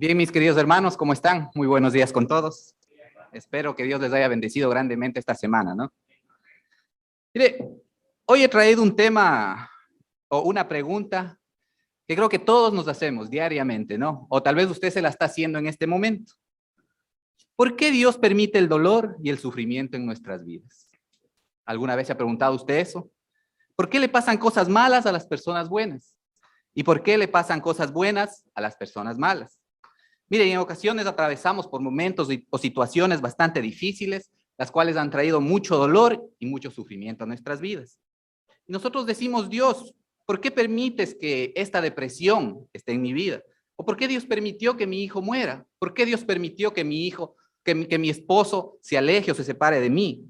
Bien, mis queridos hermanos, ¿cómo están? Muy buenos días con todos. Espero que Dios les haya bendecido grandemente esta semana, ¿no? Mire, hoy he traído un tema o una pregunta que creo que todos nos hacemos diariamente, ¿no? O tal vez usted se la está haciendo en este momento. ¿Por qué Dios permite el dolor y el sufrimiento en nuestras vidas? ¿Alguna vez se ha preguntado usted eso? ¿Por qué le pasan cosas malas a las personas buenas? ¿Y por qué le pasan cosas buenas a las personas malas? Mire, en ocasiones atravesamos por momentos o situaciones bastante difíciles, las cuales han traído mucho dolor y mucho sufrimiento a nuestras vidas. Y nosotros decimos, Dios, ¿por qué permites que esta depresión esté en mi vida? ¿O por qué Dios permitió que mi hijo muera? ¿Por qué Dios permitió que mi hijo, que mi esposo se aleje o se separe de mí?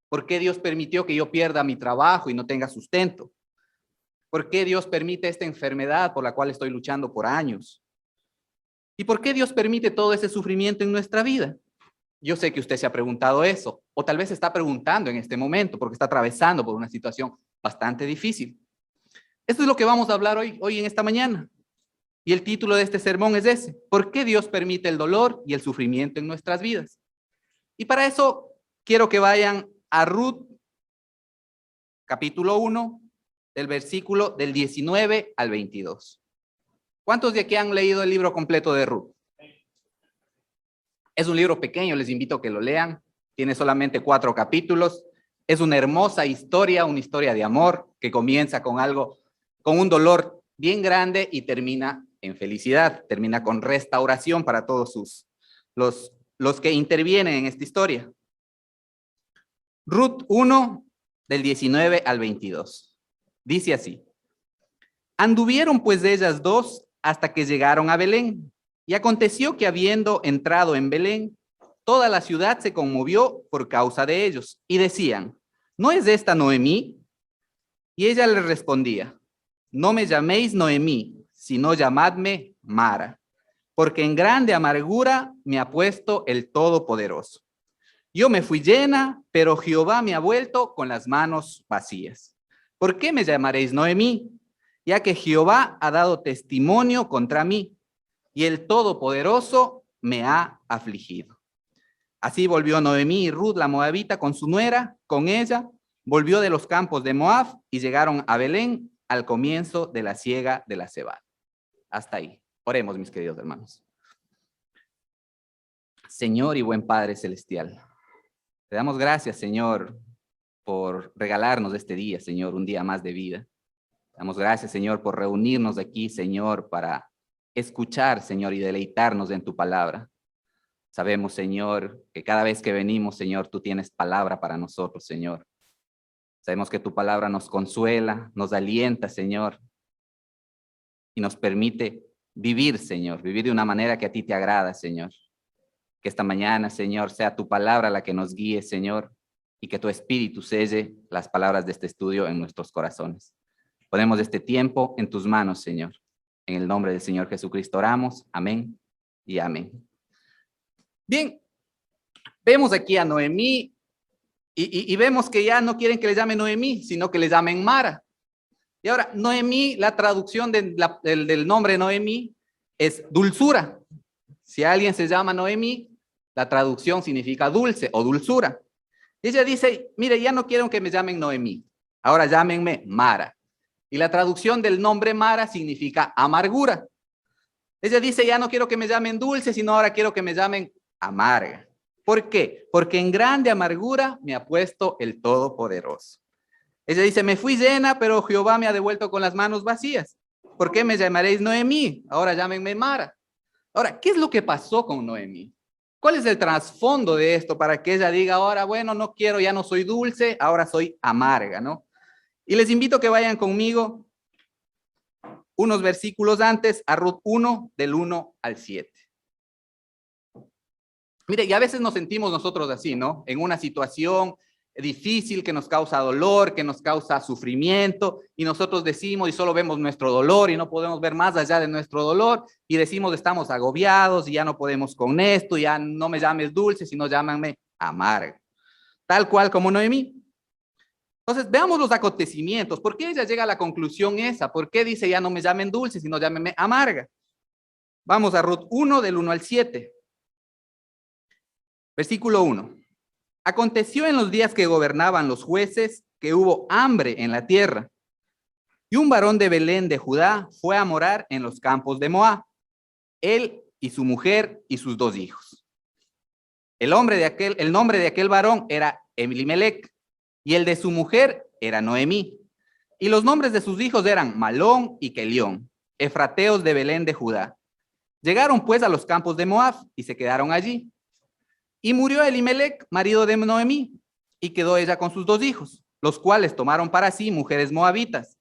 ¿Por qué Dios permitió que yo pierda mi trabajo y no tenga sustento? ¿Por qué Dios permite esta enfermedad por la cual estoy luchando por años? ¿Y por qué Dios permite todo ese sufrimiento en nuestra vida? Yo sé que usted se ha preguntado eso, o tal vez se está preguntando en este momento porque está atravesando por una situación bastante difícil. Esto es lo que vamos a hablar hoy en esta mañana. Y el título de este sermón es ese: ¿por qué Dios permite el dolor y el sufrimiento en nuestras vidas? Y para eso quiero que vayan a Ruth, capítulo 1, del versículo del 19 al 22. ¿Cuántos de aquí han leído el libro completo de Ruth? Es un libro pequeño, les invito a que lo lean. Tiene solamente 4 capítulos. Es una hermosa historia, una historia de amor que comienza con algo, con un dolor bien grande y termina en felicidad, termina con restauración para todos los que intervienen en esta historia. Ruth 1, del 19 al 22. Dice así: anduvieron pues ellas dos hasta que llegaron a Belén. Y aconteció que habiendo entrado en Belén, toda la ciudad se conmovió por causa de ellos, y decían, ¿no es esta Noemí? Y ella les respondía, no me llaméis Noemí, sino llamadme Mara, porque en grande amargura me ha puesto el Todopoderoso. Yo me fui llena, pero Jehová me ha vuelto con las manos vacías. ¿Por qué me llamaréis Noemí? Ya que Jehová ha dado testimonio contra mí, y el Todopoderoso me ha afligido. Así volvió Noemí y Ruth la moabita con su nuera, con ella, volvió de los campos de Moab y llegaron a Belén al comienzo de la siega de la cebada. Hasta ahí. Oremos, mis queridos hermanos. Señor y buen Padre celestial, te damos gracias, Señor, por regalarnos este día, Señor, un día más de vida. Te damos gracias, Señor, por reunirnos aquí, Señor, para escuchar, Señor, y deleitarnos en tu palabra. Sabemos, Señor, que cada vez que venimos, Señor, tú tienes palabra para nosotros, Señor. Sabemos que tu palabra nos consuela, nos alienta, Señor, y nos permite vivir, Señor, vivir de una manera que a ti te agrada, Señor. Que esta mañana, Señor, sea tu palabra la que nos guíe, Señor, y que tu espíritu selle las palabras de este estudio en nuestros corazones. Ponemos este tiempo en tus manos, Señor. En el nombre del Señor Jesucristo oramos. Amén y amén. Bien, vemos aquí a Noemí y vemos que ya no quieren que le llamen Noemí, sino que le llamen Mara. Y ahora, Noemí, la traducción del nombre Noemí es dulzura. Si alguien se llama Noemí, la traducción significa dulce o dulzura. Y ella dice, mire, ya no quiero que me llamen Noemí, ahora llámenme Mara. Y la traducción del nombre Mara significa amargura. Ella dice, ya no quiero que me llamen dulce, sino ahora quiero que me llamen amarga. ¿Por qué? Porque en grande amargura me ha puesto el Todopoderoso. Ella dice, me fui llena, pero Jehová me ha devuelto con las manos vacías. ¿Por qué me llamaréis Noemí? Ahora llámenme Mara. Ahora, ¿qué es lo que pasó con Noemí? ¿Cuál es el trasfondo de esto para que ella diga ahora, bueno, no quiero, ya no soy dulce, ahora soy amarga, ¿no? Y les invito a que vayan conmigo unos versículos antes a Ruth 1, del 1 al 7. Mire, y a veces nos sentimos nosotros así, ¿no? En una situación difícil que nos causa dolor, que nos causa sufrimiento, y nosotros decimos y solo vemos nuestro dolor y no podemos ver más allá de nuestro dolor, y decimos estamos agobiados y ya no podemos con esto, ya no me llames dulce, sino llámame amarga. Tal cual como Noemí. Entonces, veamos los acontecimientos. ¿Por qué ella llega a la conclusión esa? ¿Por qué dice ya no me llamen dulce, sino llámenme amarga? Vamos a Ruth 1 del 1 al 7. Versículo 1. Aconteció en los días que gobernaban los jueces que hubo hambre en la tierra, y un varón de Belén de Judá fue a morar en los campos de Moab, él y su mujer y sus 2 hijos. El nombre de aquel varón era Elimelec, y el de su mujer era Noemí. Y los nombres de sus hijos eran Malón y Kelión, efrateos de Belén de Judá. Llegaron pues a los campos de Moab y se quedaron allí. Y murió Elimelec, marido de Noemí, y quedó ella con sus 2 hijos, los cuales tomaron para sí mujeres moabitas.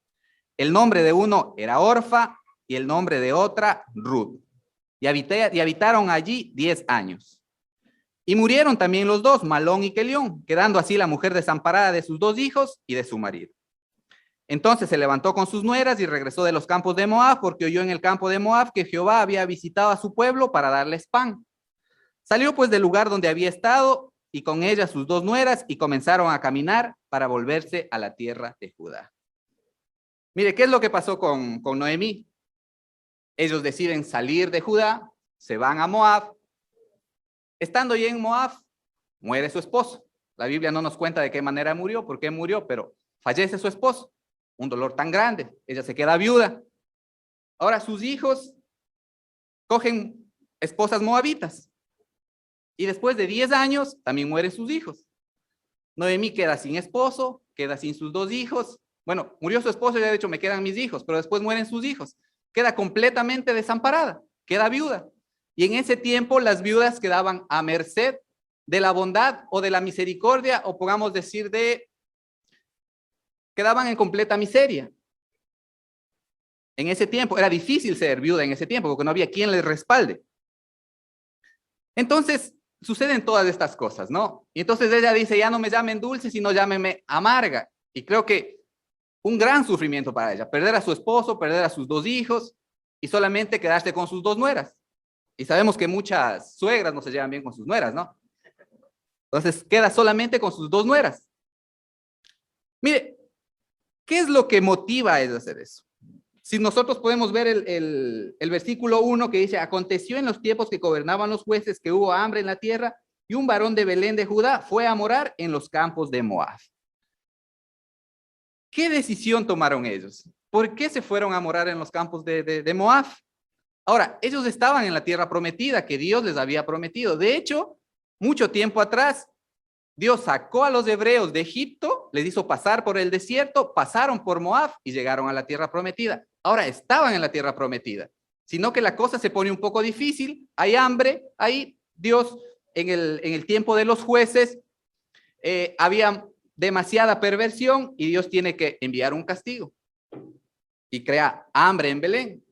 El nombre de uno era Orfa y el nombre de otra Ruth. Y habitaron allí 10 años. Y murieron también los 2, Malón y Kelión, quedando así la mujer desamparada de sus 2 hijos y de su marido. Entonces se levantó con sus nueras y regresó de los campos de Moab, porque oyó en el campo de Moab que Jehová había visitado a su pueblo para darles pan. Salió pues del lugar donde había estado y con ella sus 2 nueras y comenzaron a caminar para volverse a la tierra de Judá. Mire, ¿qué es lo que pasó con Noemí? Ellos deciden salir de Judá, se van a Moab. Estando ya en Moab, muere su esposo. La Biblia no nos cuenta de qué manera murió, por qué murió, pero fallece su esposo. Un dolor tan grande, ella se queda viuda. Ahora sus hijos cogen esposas moabitas. Y después de 10 años, también mueren sus hijos. Noemí queda sin esposo, queda sin sus 2 hijos. Bueno, murió su esposo y ha dicho, me quedan mis hijos, pero después mueren sus hijos. Queda completamente desamparada, queda viuda. Y en ese tiempo las viudas quedaban a merced de la bondad o de la misericordia, o podamos decir quedaban en completa miseria. En ese tiempo era difícil ser viuda en ese tiempo porque no había quien les respalde. Entonces suceden todas estas cosas, ¿no? Y entonces ella dice, ya no me llamen dulce, sino llámeme amarga. Y creo que un gran sufrimiento para ella, perder a su esposo, perder a sus 2 hijos y solamente quedarse con sus 2 nueras. Y sabemos que muchas suegras no se llevan bien con sus nueras, ¿no? Entonces queda solamente con sus 2 nueras. Mire, ¿qué es lo que motiva a ella a hacer eso? Si nosotros podemos ver el versículo 1 que dice, aconteció en los tiempos que gobernaban los jueces que hubo hambre en la tierra y un varón de Belén de Judá fue a morar en los campos de Moab. ¿Qué decisión tomaron ellos? ¿Por qué se fueron a morar en los campos de Moab? Ahora, ellos estaban en la tierra prometida que Dios les había prometido. De hecho, mucho tiempo atrás, Dios sacó a los hebreos de Egipto, les hizo pasar por el desierto, pasaron por Moab y llegaron a la tierra prometida. Ahora estaban en la tierra prometida, sino que la cosa se pone un poco difícil, hay hambre, ahí Dios en el tiempo de los jueces había demasiada perversión y Dios tiene que enviar un castigo y crea hambre en Belén,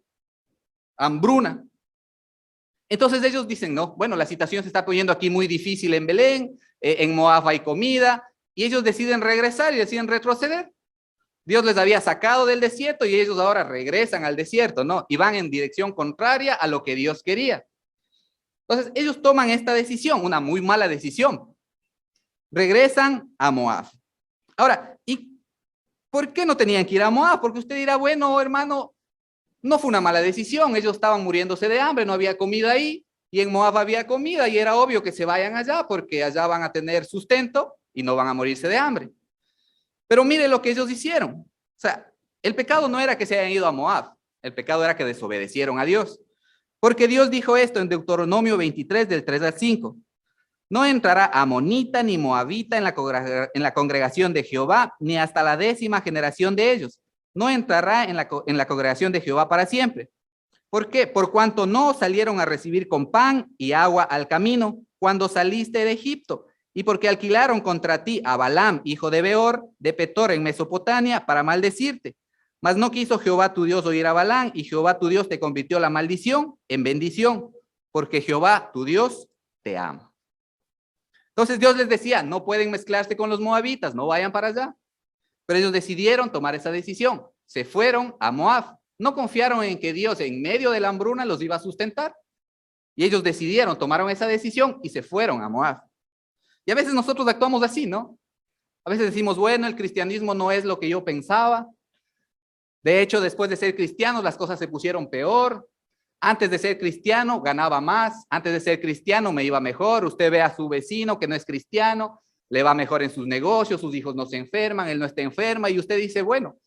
hambruna. Entonces ellos dicen, no, bueno, la situación se está poniendo aquí muy difícil en Belén, en Moab hay comida, y ellos deciden regresar y deciden retroceder. Dios les había sacado del desierto y ellos ahora regresan al desierto, ¿no? Y van en dirección contraria a lo que Dios quería. Entonces ellos toman esta decisión, una muy mala decisión. Regresan a Moab. Ahora, ¿y por qué no tenían que ir a Moab? Porque usted dirá, bueno, hermano, no fue una mala decisión, ellos estaban muriéndose de hambre, no había comida ahí, y en Moab había comida, y era obvio que se vayan allá, porque allá van a tener sustento y no van a morirse de hambre. Pero mire lo que ellos hicieron. O sea, el pecado no era que se hayan ido a Moab, el pecado era que desobedecieron a Dios. Porque Dios dijo esto en Deuteronomio 23, del 3 al 5. No entrará amonita ni moabita en la congregación de Jehová, ni hasta la 10ª generación de ellos. No entrará en la congregación de Jehová para siempre. ¿Por qué? Por cuanto no salieron a recibir con pan y agua al camino cuando saliste de Egipto, y porque alquilaron contra ti a Balaam, hijo de Beor, de Petor en Mesopotamia, para maldecirte. Mas no quiso Jehová tu Dios oír a Balaam, y Jehová tu Dios te convirtió la maldición en bendición, porque Jehová tu Dios te ama. Entonces Dios les decía, no pueden mezclarse con los moabitas, no vayan para allá. Pero ellos decidieron tomar esa decisión. Se fueron a Moab. No confiaron en que Dios en medio de la hambruna los iba a sustentar. Y ellos decidieron, tomaron esa decisión y se fueron a Moab. Y a veces nosotros actuamos así, ¿no? A veces decimos, bueno, el cristianismo no es lo que yo pensaba. De hecho, después de ser cristianos, las cosas se pusieron peor. Antes de ser cristiano ganaba más, antes de ser cristiano me iba mejor. Usted ve a su vecino que no es cristiano, le va mejor en sus negocios, sus hijos no se enferman, él no está enferma y usted dice, bueno,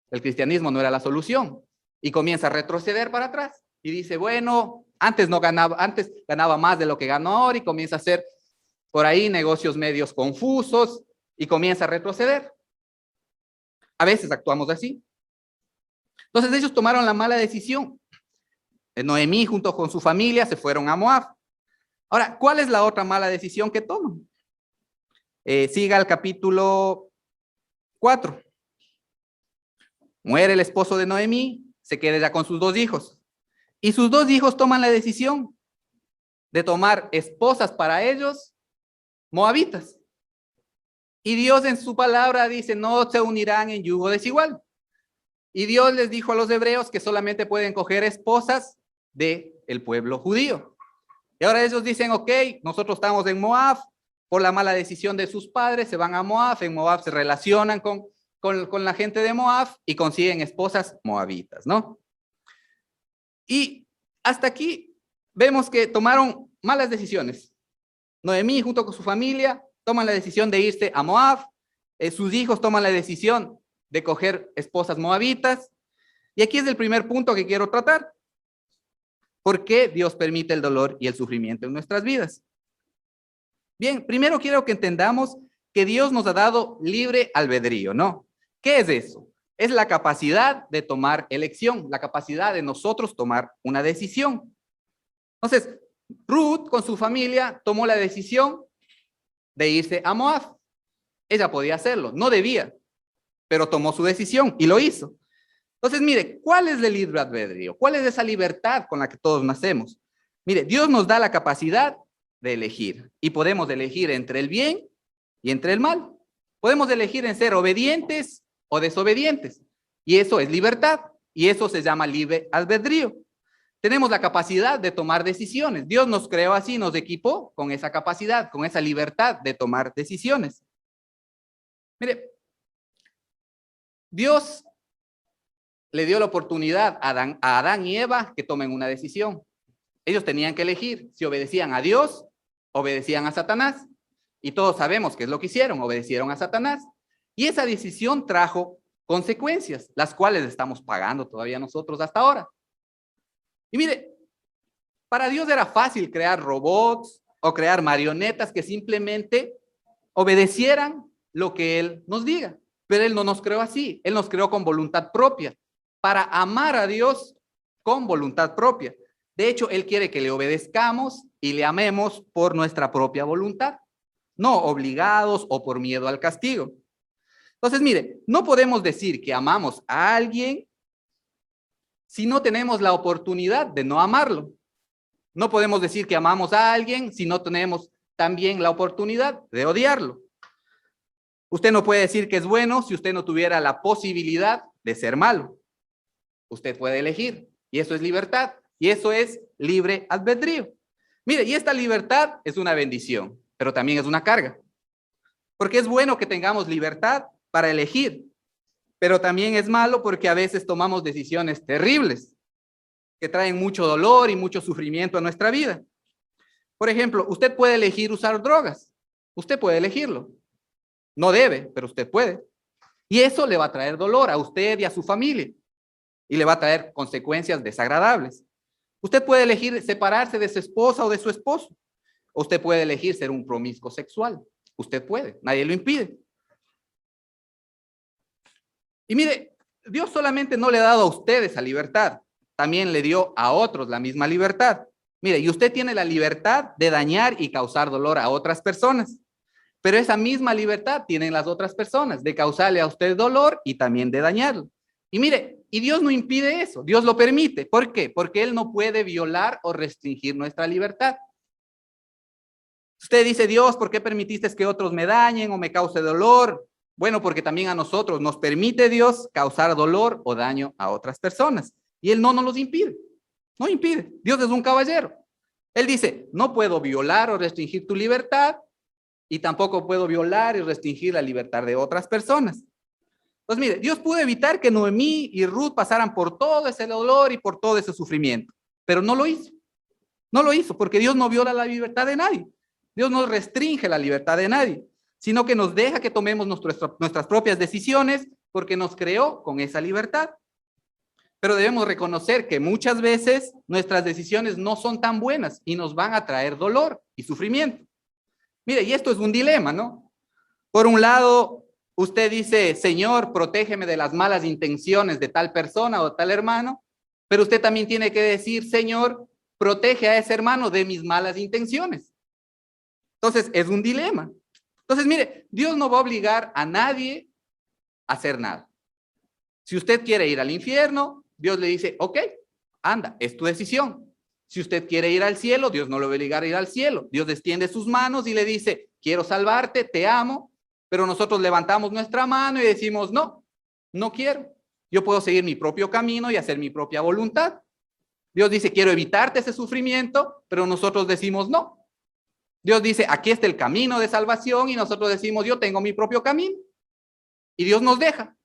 el cristianismo no era la solución y comienza a retroceder para atrás y dice, bueno, antes ganaba más de lo que ganó ahora y comienza a hacer por ahí negocios medios confusos y comienza a retroceder. A veces actuamos así. Entonces ellos tomaron la mala decisión. Noemí junto con su familia se fueron a Moab. Ahora, ¿cuál es la otra mala decisión que toman? Siga el capítulo 4. Muere el esposo de Noemí, se queda ya con sus 2 hijos. Y sus 2 hijos toman la decisión de tomar esposas para ellos, moabitas. Y Dios en su palabra dice, no se unirán en yugo desigual. Y Dios les dijo a los hebreos que solamente pueden coger esposas del pueblo judío. Y ahora ellos dicen, ok, nosotros estamos en Moab, por la mala decisión de sus padres, se van a Moab, en Moab se relacionan con la gente de Moab y consiguen esposas moabitas, ¿no? Y hasta aquí vemos que tomaron malas decisiones. Noemí junto con su familia toman la decisión de irse a Moab, sus hijos toman la decisión de coger esposas moabitas, y aquí es el primer punto que quiero tratar. ¿Por qué Dios permite el dolor y el sufrimiento en nuestras vidas? Bien, primero quiero que entendamos que Dios nos ha dado libre albedrío, ¿no? ¿Qué es eso? Es la capacidad de tomar elección, la capacidad de nosotros tomar una decisión. Entonces, Ruth con su familia tomó la decisión de irse a Moab. Ella podía hacerlo, no debía, pero tomó su decisión y lo hizo. Entonces, mire, ¿cuál es el libre albedrío? ¿Cuál es esa libertad con la que todos nacemos? Mire, Dios nos da la capacidad de elegir y podemos elegir entre el bien y entre el mal. Podemos elegir en ser obedientes o desobedientes y eso es libertad y eso se llama libre albedrío. Tenemos la capacidad de tomar decisiones. Dios nos creó así, nos equipó con esa capacidad, con esa libertad de tomar decisiones. Mire, Dios le dio la oportunidad a Adán y Eva que tomen una decisión. Ellos tenían que elegir si obedecían a Dios, obedecían a Satanás. Y todos sabemos qué es lo que hicieron, obedecieron a Satanás. Y esa decisión trajo consecuencias, las cuales estamos pagando todavía nosotros hasta ahora. Y mire, para Dios era fácil crear robots o crear marionetas que simplemente obedecieran lo que Él nos diga. Pero Él no nos creó así, Él nos creó con voluntad propia, para amar a Dios con voluntad propia. De hecho, Él quiere que le obedezcamos y le amemos por nuestra propia voluntad, no obligados o por miedo al castigo. Entonces, mire, no podemos decir que amamos a alguien si no tenemos la oportunidad de no amarlo. No podemos decir que amamos a alguien si no tenemos también la oportunidad de odiarlo. Usted no puede decir que es bueno si usted no tuviera la posibilidad de ser malo. Usted puede elegir y eso es libertad y eso es libre albedrío. Mire, y esta libertad es una bendición, pero también es una carga. Porque es bueno que tengamos libertad para elegir, pero también es malo porque a veces tomamos decisiones terribles que traen mucho dolor y mucho sufrimiento a nuestra vida. Por ejemplo, usted puede elegir usar drogas. Usted puede elegirlo. No debe, pero usted puede. Y eso le va a traer dolor a usted y a su familia. Y le va a traer consecuencias desagradables. Usted puede elegir separarse de su esposa o de su esposo. Usted puede elegir ser un promiscuo sexual. Usted puede, nadie lo impide. Y mire, Dios solamente no le ha dado a usted esa libertad, también le dio a otros la misma libertad. Mire, y usted tiene la libertad de dañar y causar dolor a otras personas. Pero esa misma libertad tienen las otras personas de causarle a usted dolor y también de dañarlo. Y mire, y Dios no impide eso, Dios lo permite. ¿Por qué? Porque Él no puede violar o restringir nuestra libertad. Usted dice, Dios, ¿por qué permitiste que otros me dañen o me cause dolor? Bueno, porque también a nosotros nos permite Dios causar dolor o daño a otras personas. Y Él no nos los impide. No impide. Dios es un caballero. Él dice, no puedo violar o restringir tu libertad y tampoco puedo violar y restringir la libertad de otras personas. Pues mire, Dios pudo evitar que Noemí y Ruth pasaran por todo ese dolor y por todo ese sufrimiento. pero no lo hizo. No lo hizo porque Dios no viola la libertad de nadie. Dios no restringe la libertad de nadie, sino que nos deja que tomemos nuestras propias decisiones porque nos creó con esa libertad. Pero debemos reconocer que muchas veces nuestras decisiones no son tan buenas y nos van a traer dolor y sufrimiento. Mire, y esto es un dilema, ¿no? Por un lado, usted dice, Señor, protégeme de las malas intenciones de tal persona o tal hermano, pero usted también tiene que decir, Señor, protege a ese hermano de mis malas intenciones. Entonces, es un dilema. Entonces, mire, Dios no va a obligar a nadie a hacer nada. Si usted quiere ir al infierno, Dios le dice, ok, anda, es tu decisión. Si usted quiere ir al cielo, Dios no lo va a obligar a ir al cielo. Dios extiende sus manos y le dice, quiero salvarte, te amo, pero nosotros levantamos nuestra mano y decimos, no, no quiero. Yo puedo seguir mi propio camino y hacer mi propia voluntad. Dios dice, quiero evitarte ese sufrimiento, pero nosotros decimos, no. Dios dice, aquí está el camino de salvación y nosotros decimos, yo tengo mi propio camino. Y Dios nos deja.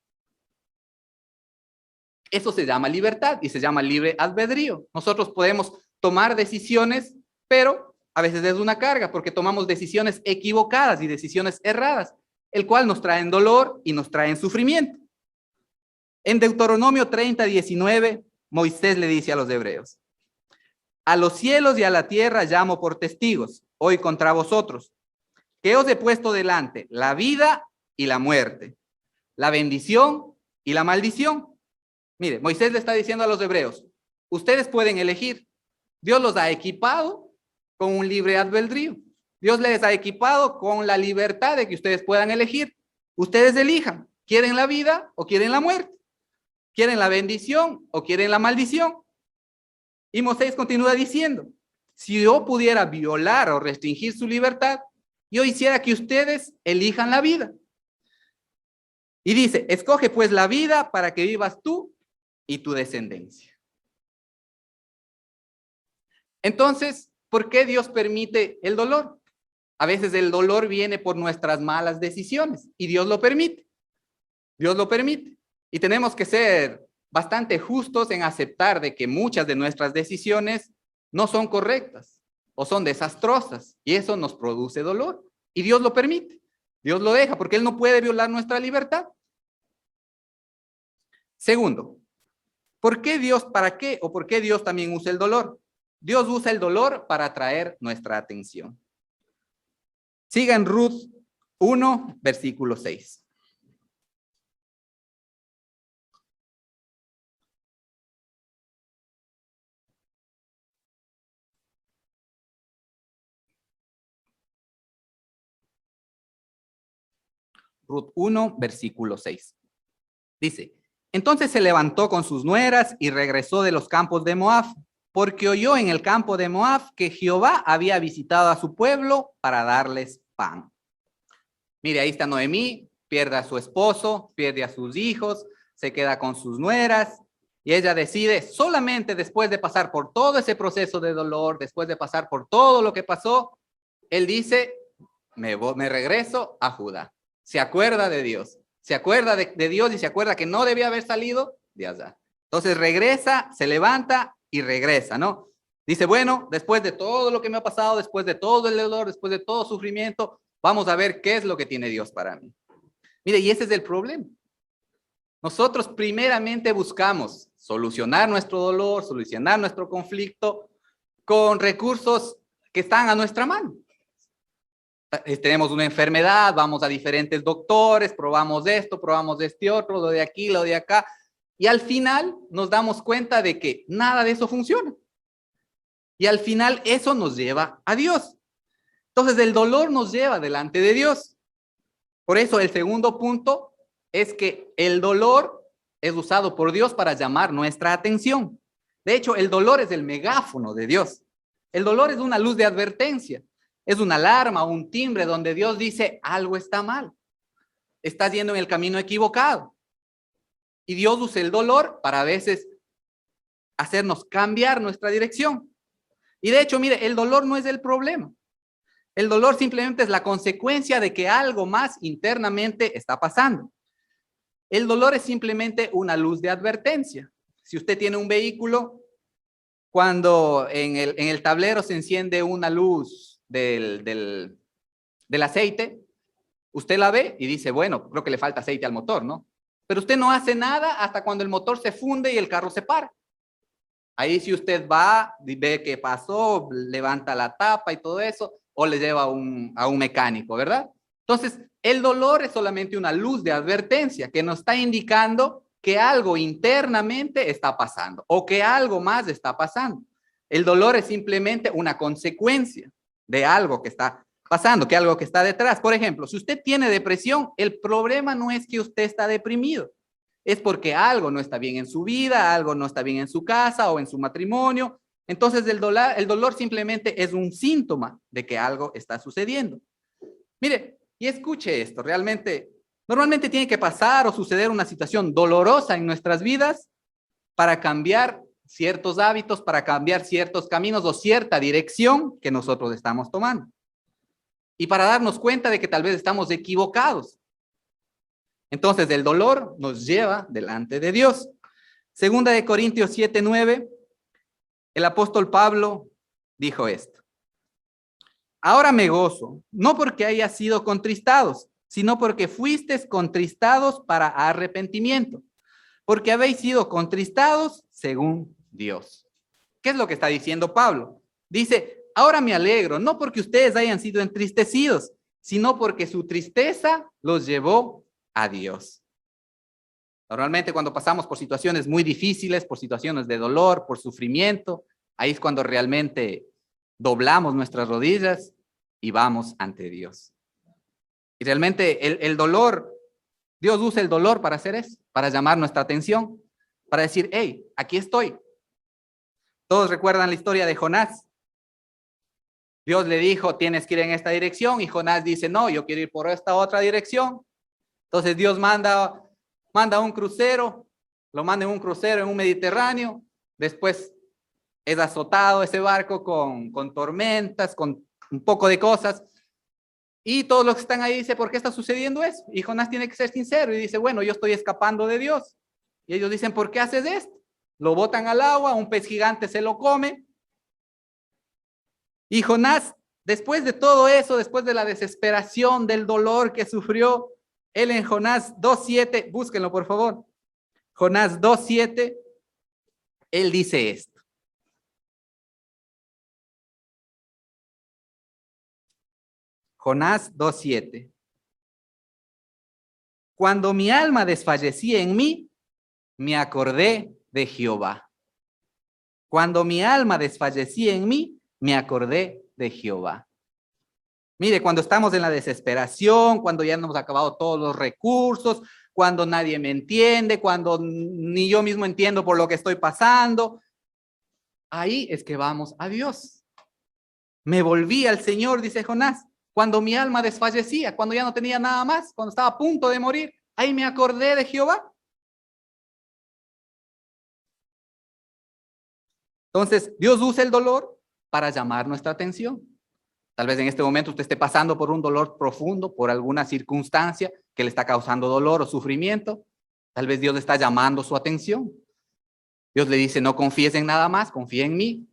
Eso se llama libertad y se llama libre albedrío. Nosotros podemos tomar decisiones, pero a veces es una carga porque tomamos decisiones equivocadas y decisiones erradas, el cual nos traen dolor y nos traen sufrimiento. En Deuteronomio 30:19, Moisés le dice a los hebreos, a los cielos y a la tierra llamo por testigos, hoy contra vosotros, que os he puesto delante la vida y la muerte, la bendición y la maldición. Mire, Moisés le está diciendo a los hebreos, ustedes pueden elegir. Dios los ha equipado con un libre albedrío. Dios les ha equipado con la libertad de que ustedes puedan elegir. Ustedes elijan, ¿quieren la vida o quieren la muerte? ¿Quieren la bendición o quieren la maldición? Y Moisés continúa diciendo, si yo pudiera violar o restringir su libertad, yo hiciera que ustedes elijan la vida. Y dice, escoge pues la vida para que vivas tú y tu descendencia. Entonces, ¿por qué Dios permite el dolor? A veces el dolor viene por nuestras malas decisiones y Dios lo permite. Dios lo permite. Y tenemos que ser bastante justos en aceptar de que muchas de nuestras decisiones no son correctas o son desastrosas y eso nos produce dolor. Y Dios lo permite. Dios lo deja porque Él no puede violar nuestra libertad. Segundo, ¿por qué Dios, para qué o por qué Dios también usa el dolor? Dios usa el dolor para atraer nuestra atención. Siga en Ruth 1, versículo 6. Ruth 1, versículo 6. Dice, entonces se levantó con sus nueras y regresó de los campos de Moab, porque oyó en el campo de Moab que Jehová había visitado a su pueblo para darles pan. Mire, ahí está Noemí, pierde a su esposo, pierde a sus hijos, se queda con sus nueras y ella decide solamente después de pasar por todo ese proceso de dolor, después de pasar por todo lo que pasó, él dice, me regreso a Judá. Se acuerda de Dios, se acuerda de Dios y se acuerda que no debía haber salido de allá. Entonces regresa, se levanta y regresa, ¿no? Dice, bueno, después de todo lo que me ha pasado, después de todo el dolor, después de todo sufrimiento, vamos a ver qué es lo que tiene Dios para mí. Mire, y ese es el problema. Nosotros primeramente buscamos solucionar nuestro dolor, solucionar nuestro conflicto con recursos que están a nuestra mano. Tenemos una enfermedad, vamos a diferentes doctores, probamos esto, probamos de este otro, lo de aquí, lo de acá, y al final nos damos cuenta de que nada de eso funciona. Y al final eso nos lleva a Dios. Entonces el dolor nos lleva delante de Dios. Por eso el segundo punto es que el dolor es usado por Dios para llamar nuestra atención. De hecho, el dolor es el megáfono de Dios. El dolor es una luz de advertencia. Es una alarma, un timbre donde Dios dice, algo está mal. Estás yendo en el camino equivocado. Y Dios usa el dolor para a veces hacernos cambiar nuestra dirección. Y de hecho, mire, el dolor no es el problema. El dolor simplemente es la consecuencia de que algo más internamente está pasando. El dolor es simplemente una luz de advertencia. Si usted tiene un vehículo Cuando en el tablero se enciende una luz del aceite, usted la ve y dice, bueno, creo que le falta aceite al motor, ¿no? Pero usted no hace nada hasta cuando el motor se funde y el carro se para. Ahí si usted va, ve qué pasó, levanta la tapa y todo eso, o le lleva a un mecánico, ¿verdad? Entonces, el dolor es solamente una luz de advertencia que nos está indicando que algo internamente está pasando o que algo más está pasando. El dolor es simplemente una consecuencia de algo que está pasando, que algo que está detrás. Por ejemplo, si usted tiene depresión, el problema no es que usted está deprimido, es porque algo no está bien en su vida, algo no está bien en su casa o en su matrimonio. Entonces el dolor simplemente es un síntoma de que algo está sucediendo. Mire, y escuche esto, normalmente tiene que pasar o suceder una situación dolorosa en nuestras vidas para cambiar ciertos hábitos, para cambiar ciertos caminos o cierta dirección que nosotros estamos tomando. Y para darnos cuenta de que tal vez estamos equivocados. Entonces el dolor nos lleva delante de Dios. Segunda de Corintios 7:9, el apóstol Pablo dijo esto. Ahora me gozo, no porque haya sido contristados, sino porque fuisteis contristados para arrepentimiento, porque habéis sido contristados según Dios. ¿Qué es lo que está diciendo Pablo? Dice, ahora me alegro, no porque ustedes hayan sido entristecidos, sino porque su tristeza los llevó a Dios. Normalmente cuando pasamos por situaciones muy difíciles, por situaciones de dolor, por sufrimiento, ahí es cuando realmente doblamos nuestras rodillas y vamos ante Dios. Y realmente el dolor, Dios usa el dolor para hacer eso, para llamar nuestra atención, para decir, hey, aquí estoy. Todos recuerdan la historia de Jonás. Dios le dijo, tienes que ir en esta dirección, y Jonás dice, no, yo quiero ir por esta otra dirección. Entonces Dios manda un crucero, lo manda en un crucero en un Mediterráneo, después es azotado ese barco con tormentas, con un poco de cosas, y todos los que están ahí dicen, ¿por qué está sucediendo eso? Y Jonás tiene que ser sincero y dice, bueno, yo estoy escapando de Dios. Y ellos dicen, ¿por qué haces esto? Lo botan al agua, un pez gigante se lo come. Y Jonás, después de todo eso, después de la desesperación, del dolor que sufrió, él en Jonás 2:7, búsquenlo por favor. Jonás 2:7, él dice esto. Jonás 2:7. Cuando mi alma desfallecía en mí, me acordé de Jehová. Cuando mi alma desfallecía en mí, me acordé de Jehová. Mire, cuando estamos en la desesperación, cuando ya nos hemos acabado todos los recursos, cuando nadie me entiende, cuando ni yo mismo entiendo por lo que estoy pasando, ahí es que vamos a Dios. Me volví al Señor, dice Jonás, cuando mi alma desfallecía, cuando ya no tenía nada más, cuando estaba a punto de morir, ahí me acordé de Jehová. Entonces, Dios usa el dolor para llamar nuestra atención. Tal vez en este momento usted esté pasando por un dolor profundo, por alguna circunstancia que le está causando dolor o sufrimiento. Tal vez Dios le está llamando su atención. Dios le dice, no confíes en nada más, confía en mí.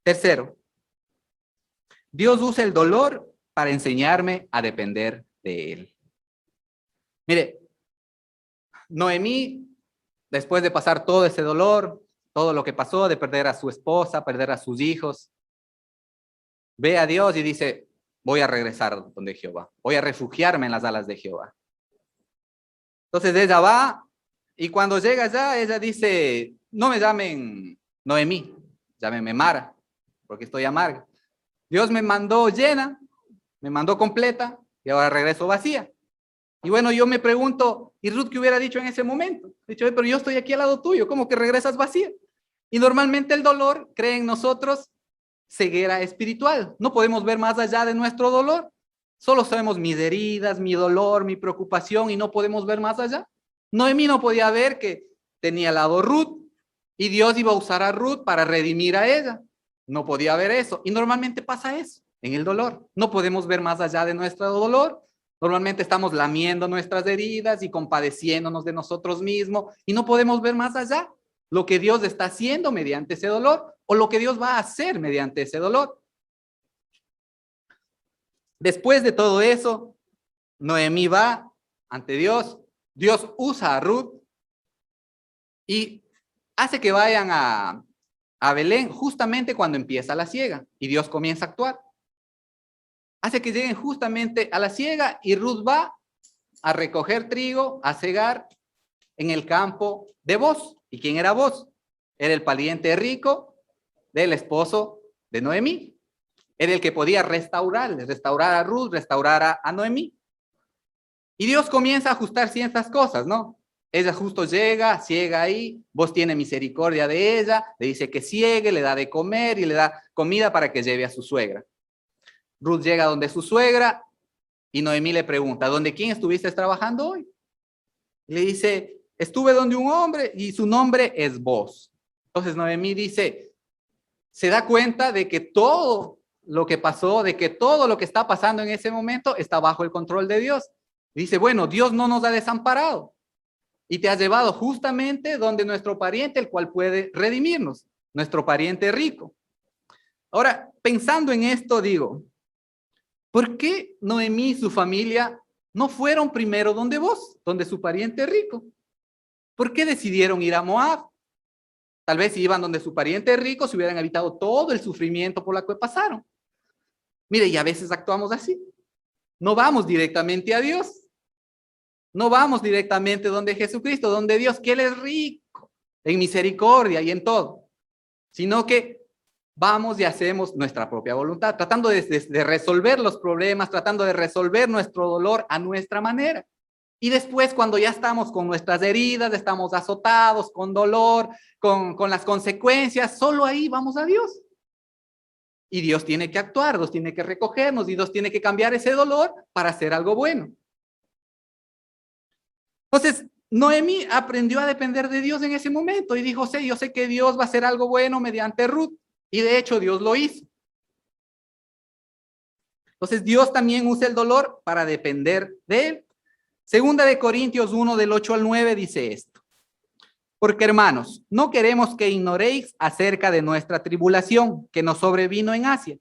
Tercero, Dios usa el dolor para enseñarme a depender de Él. Mire, Noemí, después de pasar todo ese dolor, todo lo que pasó, de perder a su esposa, perder a sus hijos, ve a Dios y dice, voy a regresar donde Jehová, voy a refugiarme en las alas de Jehová. Entonces ella va y cuando llega allá, ella dice, no me llamen Noemí, llámenme Mara, porque estoy amarga. Dios me mandó llena, me mandó completa y ahora regreso vacía. Y bueno, yo me pregunto, ¿y Ruth qué hubiera dicho en ese momento? Dicho, pero yo estoy aquí al lado tuyo, ¿cómo que regresas vacía? Y normalmente el dolor cree en nosotros ceguera espiritual. No podemos ver más allá de nuestro dolor. Solo sabemos mis heridas, mi dolor, mi preocupación y no podemos ver más allá. Noemí no podía ver que tenía al lado Ruth y Dios iba a usar a Ruth para redimir a ella. No podía ver eso. Y normalmente pasa eso en el dolor. No podemos ver más allá de nuestro dolor. Normalmente estamos lamiendo nuestras heridas y compadeciéndonos de nosotros mismos y no podemos ver más allá. lo que Dios está haciendo mediante ese dolor o lo que Dios va a hacer mediante ese dolor. Después de todo eso, Noemí va ante Dios, Dios usa a Ruth y hace que vayan a Belén justamente cuando empieza la siega y Dios comienza a actuar. Hace que lleguen justamente a la siega y Ruth va a recoger trigo, a cegar en el campo de Booz. ¿Y quién era Booz? Era el pariente rico del esposo de Noemí. Era el que podía restaurar a Ruth, restaurar a Noemí. Y Dios comienza a ajustar ciertas cosas, ¿no? Ella justo llega, ciega ahí, Booz tiene misericordia de ella, le dice que ciegue, le da de comer y le da comida para que lleve a su suegra. Ruth llega donde su suegra y Noemí le pregunta, ¿dónde quién estuviste trabajando hoy? Le dice, estuve donde un hombre y su nombre es Booz. Entonces Noemí dice, se da cuenta de que todo lo que pasó, de que todo lo que está pasando en ese momento está bajo el control de Dios. Dice, bueno, Dios no nos ha desamparado y te ha llevado justamente donde nuestro pariente, el cual puede redimirnos, nuestro pariente rico. Ahora, pensando en esto, digo, ¿por qué Noemí y su familia no fueron primero donde Booz, donde su pariente rico? ¿Por qué decidieron ir a Moab? Tal vez si iban donde su pariente rico, se hubieran evitado todo el sufrimiento por la que pasaron. Mire, y a veces actuamos así. No vamos directamente a Dios. No vamos directamente donde Jesucristo, donde Dios, que Él es rico en misericordia y en todo. Sino que vamos y hacemos nuestra propia voluntad, tratando de resolver los problemas, tratando de resolver nuestro dolor a nuestra manera. Y después, cuando ya estamos con nuestras heridas, estamos azotados, con dolor, con las consecuencias, solo ahí vamos a Dios. Y Dios tiene que actuar, Dios tiene que recogernos y Dios tiene que cambiar ese dolor para hacer algo bueno. Entonces, Noemí aprendió a depender de Dios en ese momento y dijo, yo sé que Dios va a hacer algo bueno mediante Ruth. Y de hecho, Dios lo hizo. Entonces, Dios también usa el dolor para depender de Él. Segunda de Corintios 1, del 8 al 9, dice esto. Porque, hermanos, no queremos que ignoréis acerca de nuestra tribulación que nos sobrevino en Asia,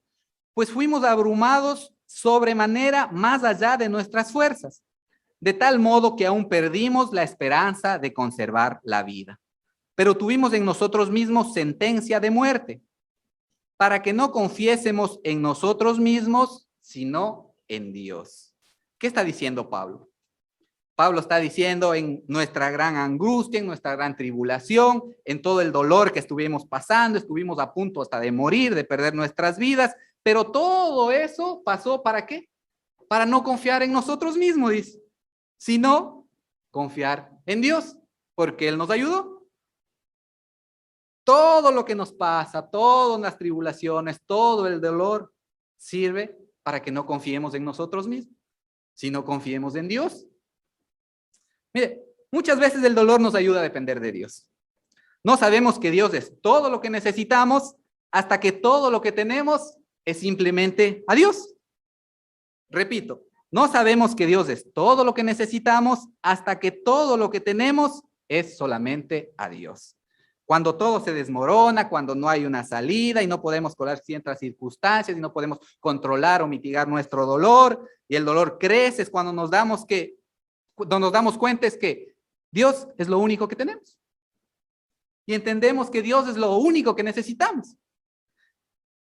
pues fuimos abrumados sobremanera más allá de nuestras fuerzas, de tal modo que aún perdimos la esperanza de conservar la vida. Pero tuvimos en nosotros mismos sentencia de muerte, para que no confiésemos en nosotros mismos, sino en Dios. ¿Qué está diciendo Pablo? Pablo está diciendo en nuestra gran angustia, en nuestra gran tribulación, en todo el dolor que estuvimos pasando, estuvimos a punto hasta de morir, de perder nuestras vidas, pero todo eso pasó ¿para qué? Para no confiar en nosotros mismos, dice, sino confiar en Dios, porque Él nos ayudó. Todo lo que nos pasa, todas las tribulaciones, todo el dolor, sirve para que no confiemos en nosotros mismos, sino confiemos en Dios. Mire, muchas veces el dolor nos ayuda a depender de Dios. No sabemos que Dios es todo lo que necesitamos hasta que todo lo que tenemos es simplemente a Dios. Repito, no sabemos que Dios es todo lo que necesitamos hasta que todo lo que tenemos es solamente a Dios. Cuando todo se desmorona, cuando no hay una salida y no podemos colar ciertas circunstancias y no podemos controlar o mitigar nuestro dolor y el dolor crece, es cuando nos damos cuenta es que Dios es lo único que tenemos. Y entendemos que Dios es lo único que necesitamos.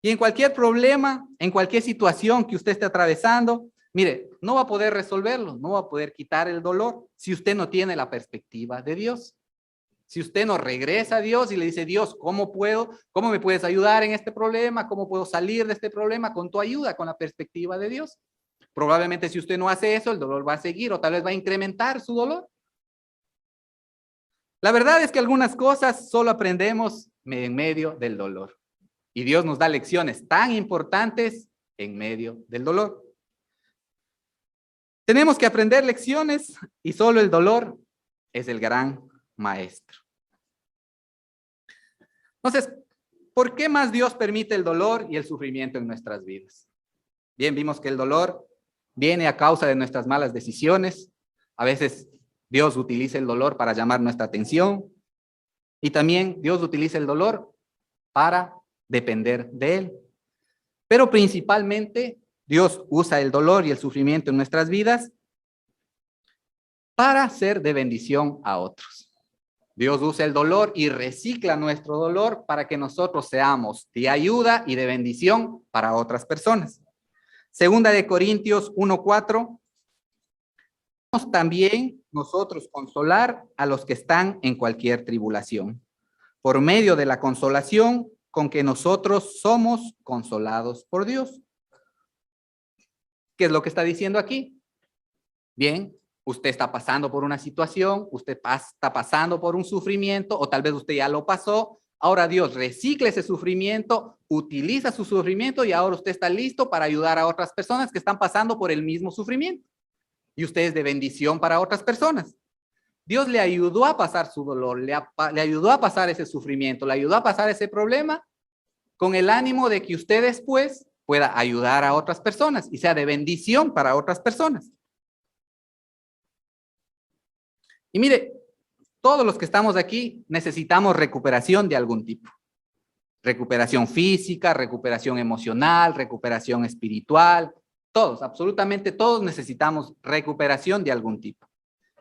Y en cualquier problema, en cualquier situación que usted esté atravesando, mire, no va a poder resolverlo, no va a poder quitar el dolor si usted no tiene la perspectiva de Dios. Si usted no regresa a Dios y le dice, Dios, ¿cómo me puedes ayudar en este problema? ¿Cómo puedo salir de este problema con tu ayuda, con la perspectiva de Dios? Probablemente si usted no hace eso, el dolor va a seguir o tal vez va a incrementar su dolor. La verdad es que algunas cosas solo aprendemos en medio del dolor. Y Dios nos da lecciones tan importantes en medio del dolor. Tenemos que aprender lecciones y solo el dolor es el gran maestro. Entonces, ¿por qué más Dios permite el dolor y el sufrimiento en nuestras vidas? Bien, vimos que el dolor viene a causa de nuestras malas decisiones. A veces Dios utiliza el dolor para llamar nuestra atención. Y también Dios utiliza el dolor para depender de Él. Pero principalmente Dios usa el dolor y el sufrimiento en nuestras vidas para ser de bendición a otros. Dios usa el dolor y recicla nuestro dolor para que nosotros seamos de ayuda y de bendición para otras personas. Segunda de Corintios 1:4. También nosotros consolar a los que están en cualquier tribulación, por medio de la consolación con que nosotros somos consolados por Dios. ¿Qué es lo que está diciendo aquí? Bien, usted está pasando por una situación, usted está pasando por un sufrimiento, o tal vez usted ya lo pasó. Ahora Dios recicla ese sufrimiento, utiliza su sufrimiento y ahora usted está listo para ayudar a otras personas que están pasando por el mismo sufrimiento. Y usted es de bendición para otras personas. Dios le ayudó a pasar su dolor, le ayudó a pasar ese sufrimiento, le ayudó a pasar ese problema con el ánimo de que usted después pueda ayudar a otras personas y sea de bendición para otras personas. Y mire, todos los que estamos aquí necesitamos recuperación de algún tipo. Recuperación física, recuperación emocional, recuperación espiritual. Todos, absolutamente todos necesitamos recuperación de algún tipo.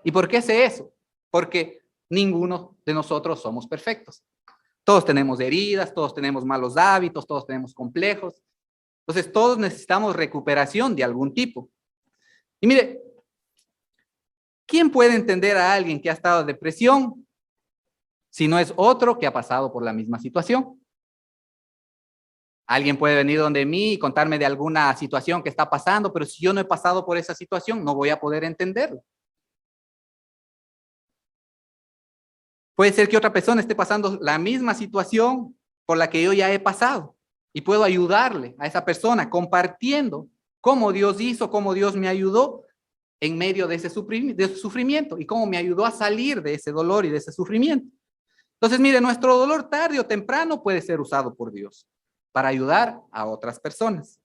¿Y por qué sé eso? Porque ninguno de nosotros somos perfectos. Todos tenemos heridas, todos tenemos malos hábitos, todos tenemos complejos. Entonces, todos necesitamos recuperación de algún tipo. Y mire, ¿quién puede entender a alguien que ha estado en depresión si no es otro que ha pasado por la misma situación? Alguien puede venir donde mí y contarme de alguna situación que está pasando, pero si yo no he pasado por esa situación, no voy a poder entenderlo. Puede ser que otra persona esté pasando la misma situación por la que yo ya he pasado y puedo ayudarle a esa persona compartiendo cómo Dios hizo, cómo Dios me ayudó en medio de ese sufrimiento y cómo me ayudó a salir de ese dolor y de ese sufrimiento. Entonces, mire, nuestro dolor tarde o temprano puede ser usado por Dios para ayudar a otras personas.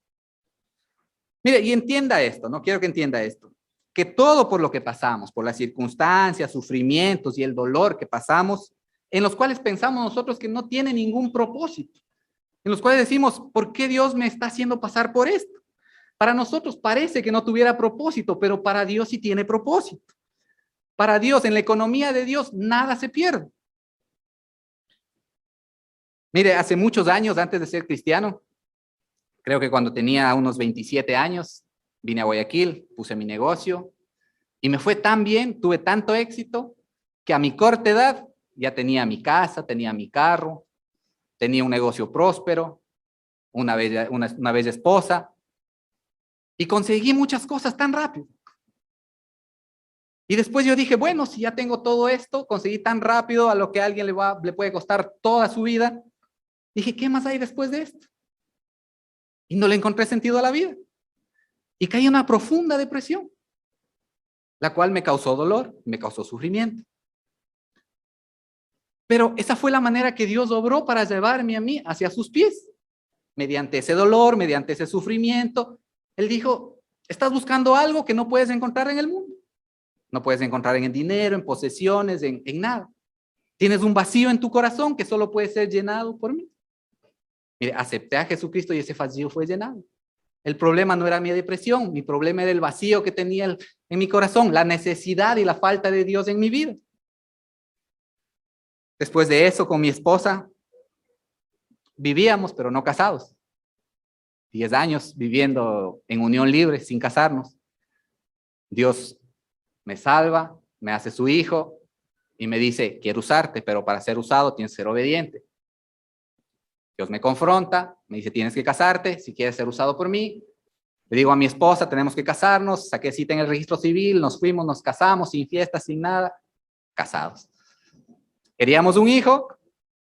Mire, y entienda esto, no quiero que entienda esto, que todo por lo que pasamos, por las circunstancias, sufrimientos y el dolor que pasamos, en los cuales pensamos nosotros que no tiene ningún propósito, en los cuales decimos, ¿por qué Dios me está haciendo pasar por esto? Para nosotros parece que no tuviera propósito, pero para Dios sí tiene propósito. Para Dios, en la economía de Dios, nada se pierde. Mire, hace muchos años, antes de ser cristiano, creo que cuando tenía unos 27 años, vine a Guayaquil, puse mi negocio y me fue tan bien, tuve tanto éxito, que a mi corta edad ya tenía mi casa, tenía mi carro, tenía un negocio próspero, una bella esposa y conseguí muchas cosas tan rápido. Y después yo dije, bueno, si ya tengo todo esto, conseguí tan rápido a lo que a alguien le puede costar toda su vida, dije, ¿qué más hay después de esto? Y no le encontré sentido a la vida. Y caí en una profunda depresión, la cual me causó dolor, me causó sufrimiento. Pero esa fue la manera que Dios obró para llevarme a mí hacia sus pies. Mediante ese dolor, mediante ese sufrimiento, Él dijo, estás buscando algo que no puedes encontrar en el mundo. No puedes encontrar en el dinero, en posesiones, en nada. Tienes un vacío en tu corazón que solo puede ser llenado por mí. Mire, acepté a Jesucristo y ese vacío fue llenado. El problema no era mi depresión, mi problema era el vacío que tenía en mi corazón, la necesidad y la falta de Dios en mi vida. Después de eso, con mi esposa, vivíamos, pero no casados. 10 años viviendo en unión libre, sin casarnos. Dios me salva, me hace su hijo y me dice, quiero usarte, pero para ser usado tienes que ser obediente. Dios me confronta, me dice, tienes que casarte si quieres ser usado por mí. Le digo a mi esposa, tenemos que casarnos, saqué cita en el registro civil, nos fuimos, nos casamos, sin fiestas, sin nada, casados. Queríamos un hijo,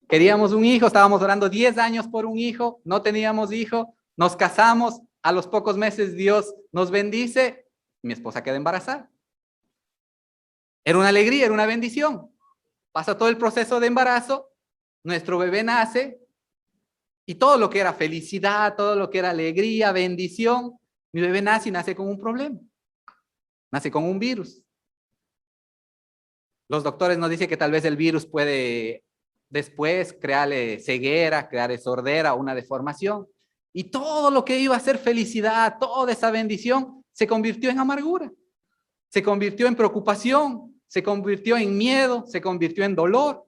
estábamos orando 10 años por un hijo, no teníamos hijo, nos casamos, a los pocos meses Dios nos bendice, mi esposa queda embarazada. Era una alegría, era una bendición. Pasa todo el proceso de embarazo, nuestro bebé nace, y todo lo que era felicidad, todo lo que era alegría, bendición, mi bebé nace y nace con un problema. Nace con un virus. Los doctores nos dicen que tal vez el virus puede después crearle ceguera, crearle sordera, una deformación. Y todo lo que iba a ser felicidad, toda esa bendición, se convirtió en amargura, se convirtió en preocupación, se convirtió en miedo, se convirtió en dolor.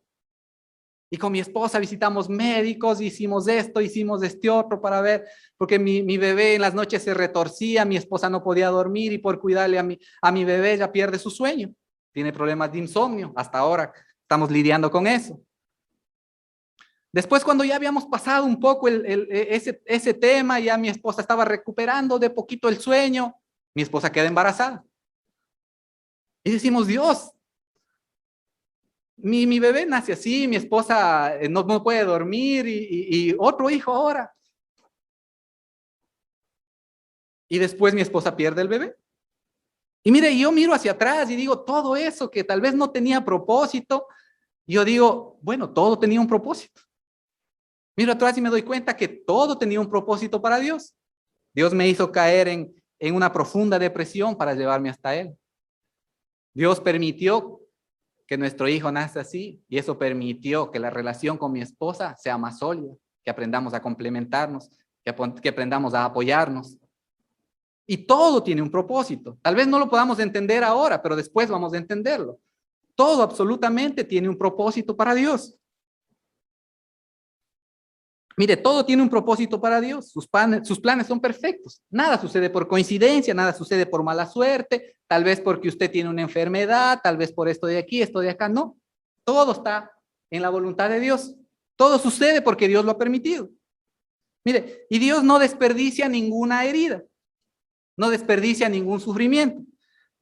Y con mi esposa visitamos médicos, hicimos esto, hicimos este otro para ver, porque mi bebé en las noches se retorcía, mi esposa no podía dormir y por cuidarle a mi bebé ella pierde su sueño. Tiene problemas de insomnio, hasta ahora estamos lidiando con eso. Después, cuando ya habíamos pasado un poco ese tema, ya mi esposa estaba recuperando de poquito el sueño, mi esposa queda embarazada. Y decimos, Dios, mi bebé nace así, mi esposa no puede dormir y otro hijo ahora. Y después mi esposa pierde el bebé. Y mire, yo miro hacia atrás y digo, todo eso que tal vez no tenía propósito, yo digo, bueno, todo tenía un propósito. Miro atrás y me doy cuenta que todo tenía un propósito para Dios. Dios me hizo caer en una profunda depresión para llevarme hasta Él. Dios permitió que nuestro hijo nace así y eso permitió que la relación con mi esposa sea más sólida, que aprendamos a complementarnos, que aprendamos a apoyarnos. Y todo tiene un propósito. Tal vez no lo podamos entender ahora, pero después vamos a entenderlo. Todo absolutamente tiene un propósito para Dios. Mire, todo tiene un propósito para Dios. Sus planes son perfectos. Nada sucede por coincidencia, nada sucede por mala suerte, tal vez porque usted tiene una enfermedad, tal vez por esto de aquí, esto de acá. No, todo está en la voluntad de Dios. Todo sucede porque Dios lo ha permitido. Mire, y Dios no desperdicia ninguna herida, no desperdicia ningún sufrimiento.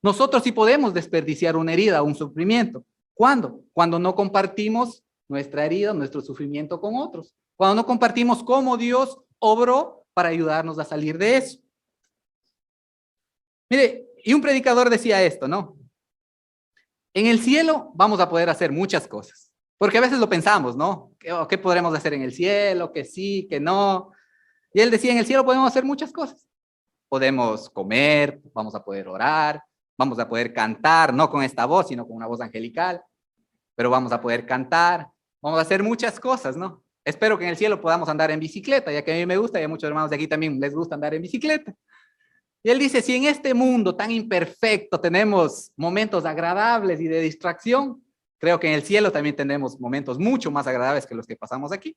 Nosotros sí podemos desperdiciar una herida o un sufrimiento. ¿Cuándo? Cuando no compartimos nuestra herida, nuestro sufrimiento con otros. Cuando no compartimos cómo Dios obró para ayudarnos a salir de eso. Mire, y un predicador decía esto, ¿no? En el cielo vamos a poder hacer muchas cosas. Porque a veces lo pensamos, ¿no? ¿Qué podremos hacer en el cielo? Que sí, que no. Y él decía, en el cielo podemos hacer muchas cosas. Podemos comer, vamos a poder orar, vamos a poder cantar, no con esta voz, sino con una voz angelical. Pero vamos a poder cantar, vamos a hacer muchas cosas, ¿no? Espero que en el cielo podamos andar en bicicleta, ya que a mí me gusta y a muchos hermanos de aquí también les gusta andar en bicicleta. Y él dice, si en este mundo tan imperfecto tenemos momentos agradables y de distracción, creo que en el cielo también tenemos momentos mucho más agradables que los que pasamos aquí.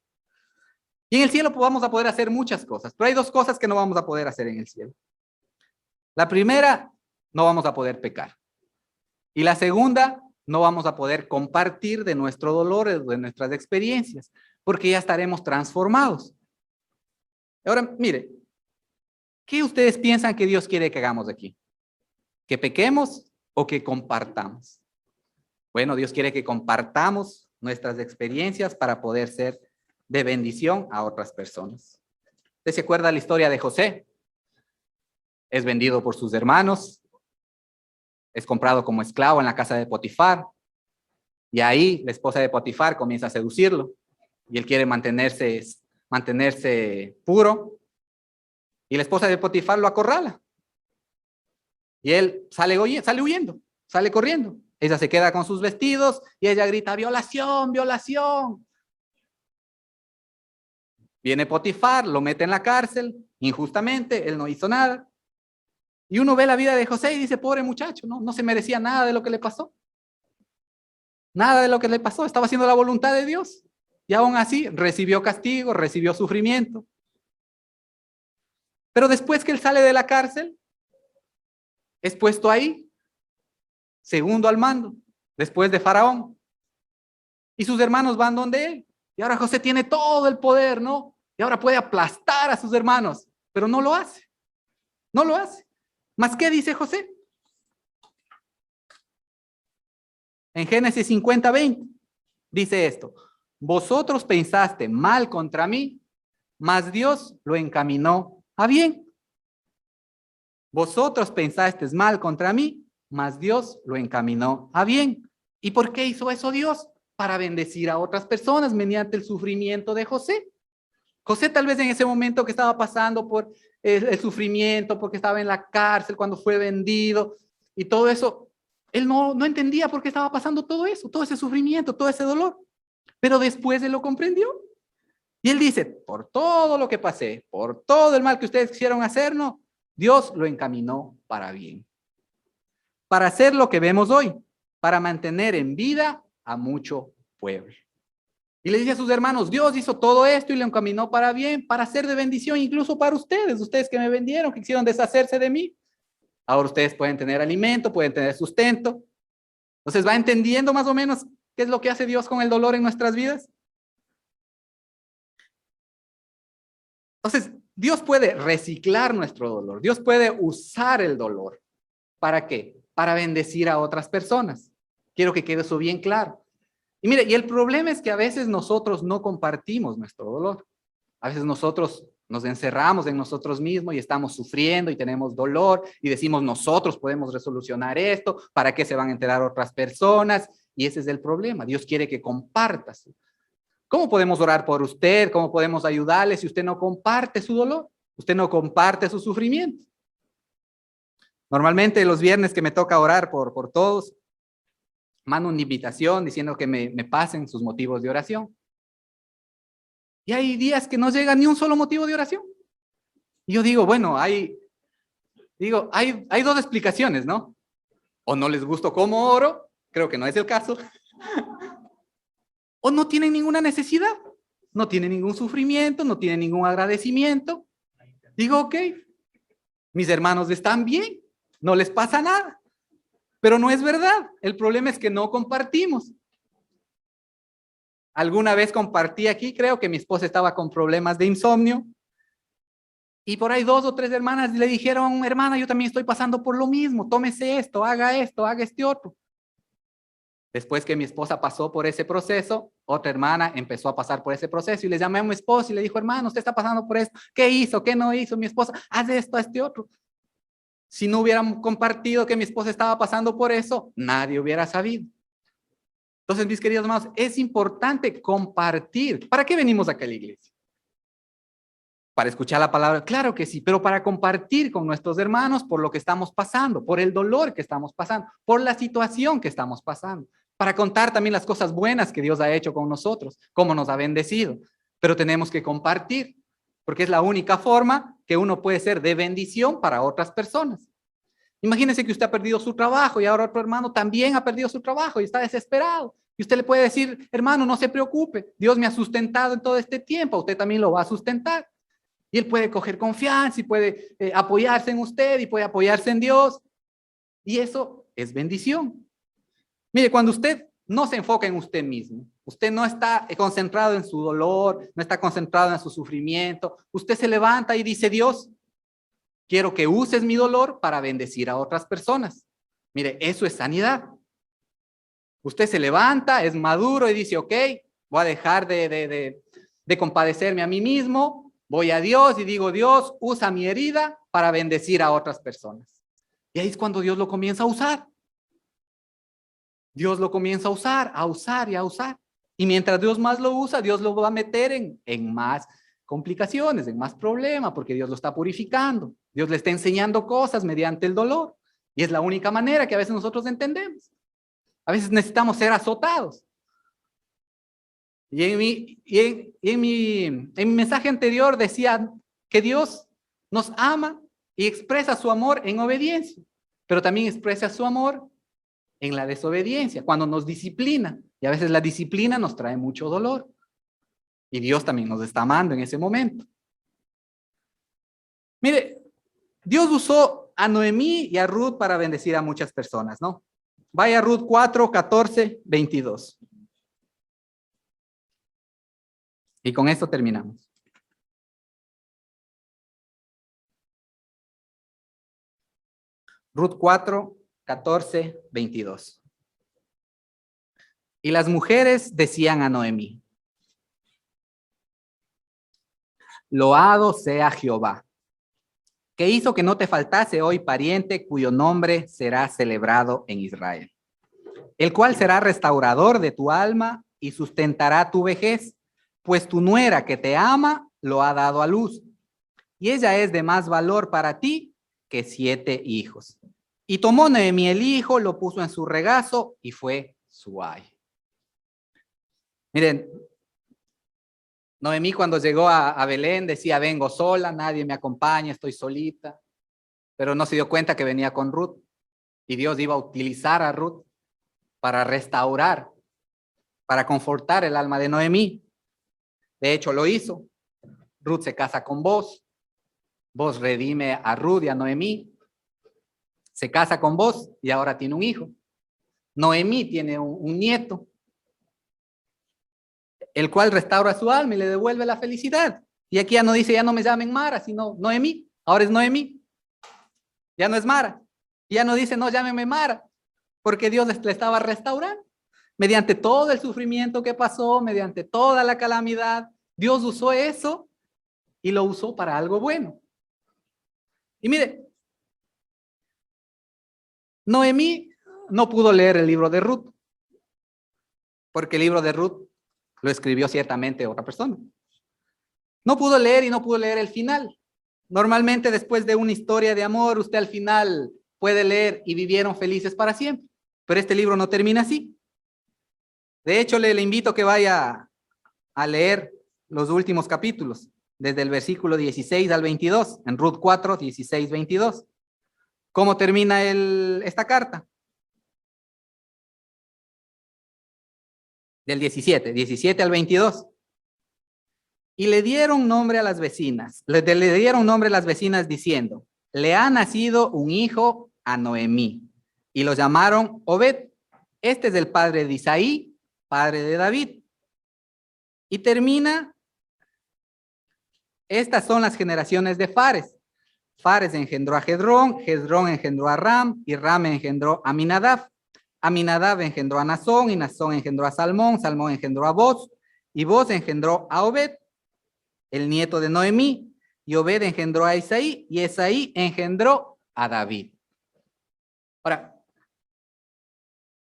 Y en el cielo vamos a poder hacer muchas cosas, pero hay dos cosas que no vamos a poder hacer en el cielo. La primera, no vamos a poder pecar. Y la segunda, no vamos a poder compartir de nuestro dolor, de nuestras experiencias, porque ya estaremos transformados. Ahora, mire, ¿qué ustedes piensan que Dios quiere que hagamos aquí? ¿Que pequemos o que compartamos? Bueno, Dios quiere que compartamos nuestras experiencias para poder ser de bendición a otras personas. ¿Usted se acuerda la historia de José? Es vendido por sus hermanos, es comprado como esclavo en la casa de Potifar, y ahí la esposa de Potifar comienza a seducirlo, y él quiere mantenerse puro, y la esposa de Potifar lo acorrala, y él sale huyendo, sale corriendo. Ella se queda con sus vestidos, y ella grita, violación, violación. Viene Potifar, lo mete en la cárcel, injustamente, él no hizo nada. Y uno ve la vida de José y dice, pobre muchacho, no se merecía nada de lo que le pasó. Nada de lo que le pasó, estaba haciendo la voluntad de Dios. Y aún así recibió castigo, recibió sufrimiento. Pero después que él sale de la cárcel, es puesto ahí, segundo al mando, después de Faraón. Y sus hermanos van donde él. Y ahora José tiene todo el poder, ¿no? Y ahora puede aplastar a sus hermanos, pero no lo hace. No lo hace. ¿Más qué dice José? En Génesis 50:20 dice esto: vosotros pensaste mal contra mí, mas Dios lo encaminó a bien. Vosotros pensasteis mal contra mí, mas Dios lo encaminó a bien. ¿Y por qué hizo eso Dios? Para bendecir a otras personas mediante el sufrimiento de José. José tal vez en ese momento que estaba pasando por el sufrimiento, porque estaba en la cárcel cuando fue vendido y todo eso, él no entendía por qué estaba pasando todo eso, todo ese sufrimiento, todo ese dolor. pero después él lo comprendió. Y él dice, por todo lo que pasé, por todo el mal que ustedes quisieron hacernos, Dios lo encaminó para bien. Para hacer lo que vemos hoy, para mantener en vida a mucho pueblo. Y le dice a sus hermanos, Dios hizo todo esto y lo encaminó para bien, para ser de bendición incluso para ustedes, ustedes que me vendieron, que quisieron deshacerse de mí. Ahora ustedes pueden tener alimento, pueden tener sustento. Entonces, ¿va entendiendo más o menos qué es lo que hace Dios con el dolor en nuestras vidas? Entonces, Dios puede reciclar nuestro dolor. Dios puede usar el dolor. ¿Para qué? Para bendecir a otras personas. Quiero que quede eso bien claro. Y mire, y el problema es que a veces nosotros no compartimos nuestro dolor. A veces nosotros nos encerramos en nosotros mismos y estamos sufriendo y tenemos dolor y decimos nosotros podemos resolucionar esto, ¿para qué se van a enterar otras personas? Y ese es el problema. Dios quiere que compartas. ¿Cómo podemos orar por usted? ¿Cómo podemos ayudarle si usted no comparte su dolor? Usted no comparte su sufrimiento. Normalmente los viernes que me toca orar por todos, mando una invitación diciendo que me pasen sus motivos de oración. Y hay días que no llega ni un solo motivo de oración. Y yo digo, bueno, hay dos explicaciones, ¿no? O no les gusto cómo oro, creo que no es el caso. O no tienen ninguna necesidad, no tienen ningún sufrimiento, no tienen ningún agradecimiento. Digo, ok, mis hermanos están bien, no les pasa nada. Pero no es verdad, el problema es que no compartimos. Alguna vez compartí aquí, creo que mi esposa estaba con problemas de insomnio. Y por ahí 2 o 3 hermanas le dijeron, hermana, yo también estoy pasando por lo mismo, tómese esto, haga este otro. Después que mi esposa pasó por ese proceso, otra hermana empezó a pasar por ese proceso y le llamé a mi esposa y le dijo, hermano, usted está pasando por esto, ¿qué hizo? ¿Qué no hizo? Mi esposa, haz esto, haz este otro. Si no hubiéramos compartido que mi esposa estaba pasando por eso, nadie hubiera sabido. Entonces, mis queridos hermanos, es importante compartir. ¿Para qué venimos acá a la iglesia? ¿Para escuchar la palabra? Claro que sí, pero para compartir con nuestros hermanos por lo que estamos pasando, por el dolor que estamos pasando, por la situación que estamos pasando, para contar también las cosas buenas que Dios ha hecho con nosotros, cómo nos ha bendecido. Pero tenemos que compartir, porque es la única forma que uno puede ser de bendición para otras personas. Imagínense que usted ha perdido su trabajo y ahora otro hermano también ha perdido su trabajo y está desesperado. Y usted le puede decir, hermano, no se preocupe, Dios me ha sustentado en todo este tiempo, usted también lo va a sustentar. Y él puede coger confianza y puede apoyarse en usted y puede apoyarse en Dios. Y eso es bendición. Mire, cuando usted no se enfoca en usted mismo, usted no está concentrado en su dolor, no está concentrado en su sufrimiento, usted se levanta y dice, Dios, quiero que uses mi dolor para bendecir a otras personas. Mire, eso es sanidad. Usted se levanta, es maduro y dice, ok, voy a dejar de compadecerme a mí mismo, voy a Dios y digo, Dios, usa mi herida para bendecir a otras personas. Y ahí es cuando Dios lo comienza a usar. Dios lo comienza a usar y a usar. Y mientras Dios más lo usa, Dios lo va a meter en más complicaciones, en más problemas, porque Dios lo está purificando. Dios le está enseñando cosas mediante el dolor. Y es la única manera que a veces nosotros entendemos. A veces necesitamos ser azotados. Y en mi mensaje anterior decía que Dios nos ama y expresa su amor en obediencia, pero también expresa su amor en la desobediencia, cuando nos disciplina. Y a veces la disciplina nos trae mucho dolor. Y Dios también nos está amando en ese momento. Mire, Dios usó a Noemí y a Ruth para bendecir a muchas personas, ¿no? Vaya a Ruth 4, 14, 22. Y con esto terminamos. Ruth 4, 14, 22. Y las mujeres decían a Noemí, loado sea Jehová, que hizo que no te faltase hoy pariente cuyo nombre será celebrado en Israel, el cual será restaurador de tu alma y sustentará tu vejez, pues tu nuera que te ama lo ha dado a luz, y ella es de más valor para ti que 7 hijos. Y tomó Noemí el hijo, lo puso en su regazo y fue su ay. Miren, Noemí cuando llegó a Belén decía, vengo sola, nadie me acompaña, estoy solita, pero no se dio cuenta que venía con Ruth y Dios iba a utilizar a Ruth para restaurar, para confortar el alma de Noemí. De hecho, lo hizo. Ruth se casa con Boaz, Boaz redime a Ruth y a Noemí, se casa con Boaz y ahora tiene un hijo. Noemí tiene un nieto, el cual restaura su alma y le devuelve la felicidad. Y aquí ya no dice, ya no me llamen Mara, sino Noemí. Ahora es Noemí. Ya no es Mara. Ya no dice, no, llámeme Mara, porque Dios le estaba restaurando. Mediante todo el sufrimiento que pasó, mediante toda la calamidad, Dios usó eso y lo usó para algo bueno. Y mire, Noemí no pudo leer el libro de Ruth, porque el libro de Ruth lo escribió ciertamente otra persona. No pudo leer y no pudo leer el final. Normalmente después de una historia de amor, usted al final puede leer y vivieron felices para siempre. Pero este libro no termina así. De hecho, le invito a que vaya a leer los últimos capítulos, desde el versículo 16 al 22, en Ruth 4, 16, 22. ¿Cómo termina esta carta? Del 17 al 22. Y le dieron nombre a las vecinas, le dieron nombre a las vecinas diciendo, le ha nacido un hijo a Noemí, y lo llamaron Obed. Este es el padre de Isaí, padre de David. Y termina, estas son las generaciones de Fares. Fares engendró a Hezrón, Hezrón engendró a Ram, y Ram engendró a Aminadab. Aminadab engendró a Nazón, y Nazón engendró a Salmón, Salmón engendró a Boz, y Boz engendró a Obed, el nieto de Noemí, y Obed engendró a Isaí, y Isaí engendró a David. Ahora,